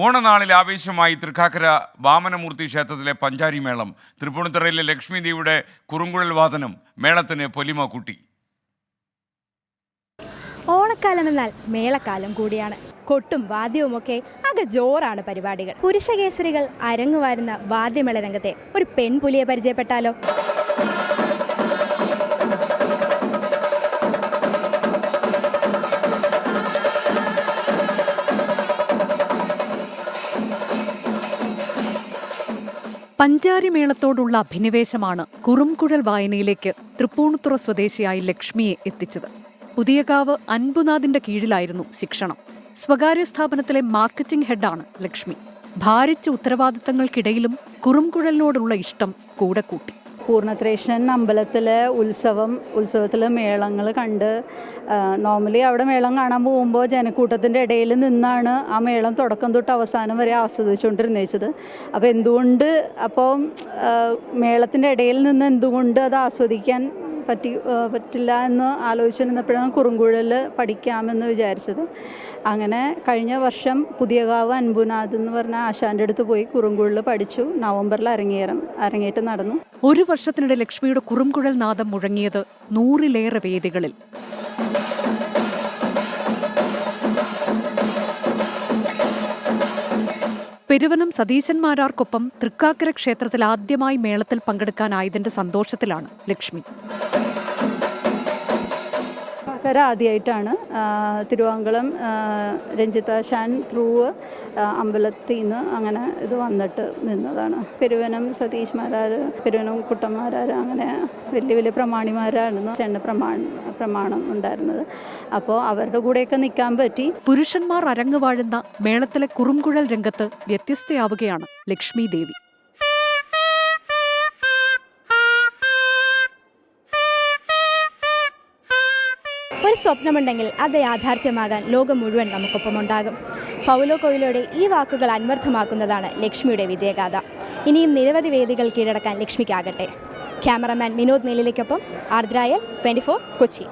ഓണനാളിൽ ആവേശമായി തൃക്കാക്കര വാമനമൂർത്തി ക്ഷേത്രത്തിലെ പഞ്ചാരി മേളം. തൃപ്പൂണിത്തുറയിലെ ലക്ഷ്മി ദേവിയുടെ കുറുങ്കുഴൽ വാദനം മേളത്തിന് പൊലിമ കൂട്ടി. ഓണക്കാലം എന്നാൽ മേളക്കാലം കൂടിയാണ്. കൊട്ടും വാദ്യവുമൊക്കെ ആകെ ജോറാണ് പരിപാടികൾ. പുരുഷകേസരികൾ അരങ്ങുവാരുന്ന വാദ്യമേള രംഗത്തെ ഒരു പെൺപുലിയെ പരിചയപ്പെട്ടാലോ? പഞ്ചാരി മേളത്തോടുള്ള അഭിനിവേശമാണ് കുറുംകുഴൽ വായനയിലേക്ക് തൃപ്പൂണിത്തുറ സ്വദേശിയായ ലക്ഷ്മിയെ എത്തിച്ചത്. പുതിയകാവ് അൻപുനാഥിന്റെ കീഴിലായിരുന്നു ശിക്ഷണം. സ്വകാര്യ സ്ഥാപനത്തിലെ മാർക്കറ്റിംഗ് ഹെഡാണ് ലക്ഷ്മി. ഭാരിച്ച ഉത്തരവാദിത്തങ്ങൾക്കിടയിലും കുറുംകുഴലിനോടുള്ള ഇഷ്ടം കൂടെ കൂട്ടി. പൂർണ്ണത്രേശ്വരൻ അമ്പലത്തിലെ ഉത്സവത്തിൽ മേളങ്ങൾ കണ്ട് നോർമലി അവിടെ മേളം കാണാൻ പോകുമ്പോൾ ജനക്കൂട്ടത്തിൻ്റെ ഇടയിൽ നിന്നാണ് ആ മേളം തുടക്കം തൊട്ട് അവസാനം വരെ ആസ്വദിച്ചുകൊണ്ടിരുന്നത്. അപ്പോൾ മേളത്തിൻ്റെ ഇടയിൽ നിന്ന് എന്തുകൊണ്ട് അത് ആസ്വദിക്കാൻ പറ്റില്ല എന്ന് ആലോചിച്ചിരുന്നപ്പോഴാണ് കുറുങ്കുഴൽ പഠിക്കാമെന്ന് വിചാരിച്ചത്. അങ്ങനെ കഴിഞ്ഞ വർഷം പുതിയകാവ് അൻപുനാഥ് എന്ന് പറഞ്ഞ ആശാന്റെ അടുത്ത് പോയി കുറുങ്കുഴൽ പഠിച്ചു. നവംബറിൽ അരങ്ങേറ്റം നടന്നു. ഒരു വർഷത്തിനിടെ ലക്ഷ്മിയുടെ കുറുംകുഴൽ നാദം മുഴങ്ങിയത് 100-ലേറെ വേദികളിൽ. പെരുവനം സതീശന്മാരാർക്കൊപ്പം തൃക്കാക്കര ക്ഷേത്രത്തിൽ ആദ്യമായി മേളത്തിൽ പങ്കെടുക്കാനായതിന്റെ സന്തോഷത്തിലാണ് ലക്ഷ്മി. ആദ്യമായിട്ടാണ് തിരുവാങ്കുളം രഞ്ജിത ഷാൻ ത്രൂ അമ്പലത്തിൽ നിന്ന് അങ്ങനെ ഇത് വന്നിട്ട് നിന്നതാണ്. പെരുവനം സതീഷ്മാരാർ, പെരുവനം കുട്ടന്മാരാർ, അങ്ങനെ വലിയ വലിയ പ്രമാണിമാരായിരുന്നു ചെണ്ണ പ്രമാണം ഉണ്ടായിരുന്നത്. അപ്പോൾ അവരുടെ കൂടെയൊക്കെ നിൽക്കാൻ പറ്റി. പുരുഷന്മാർ അരങ്ങുവാഴുന്ന മേളത്തിലെ കുറുംകുഴൽ രംഗത്ത് വ്യത്യസ്തയാവുകയാണ് ലക്ഷ്മി ദേവി. ഒരു സ്വപ്നമുണ്ടെങ്കിൽ അത് യാഥാർത്ഥ്യമാകാൻ ലോകം മുഴുവൻ നമുക്കൊപ്പമുണ്ടാകും. പൗലോ കൊയ്ലോയുടെ ഈ വാക്കുകൾ അന്വർത്ഥമാക്കുന്നതാണ് ലക്ഷ്മിയുടെ വിജയഗാഥ. ഇനിയും നിരവധി വേദികൾ കീഴടക്കാൻ ലക്ഷ്മിക്കാകട്ടെ. ക്യാമറമാൻ വിനോദ് മേലിലേക്കൊപ്പം ആർദ്രായൽ, 24 കൊച്ചി.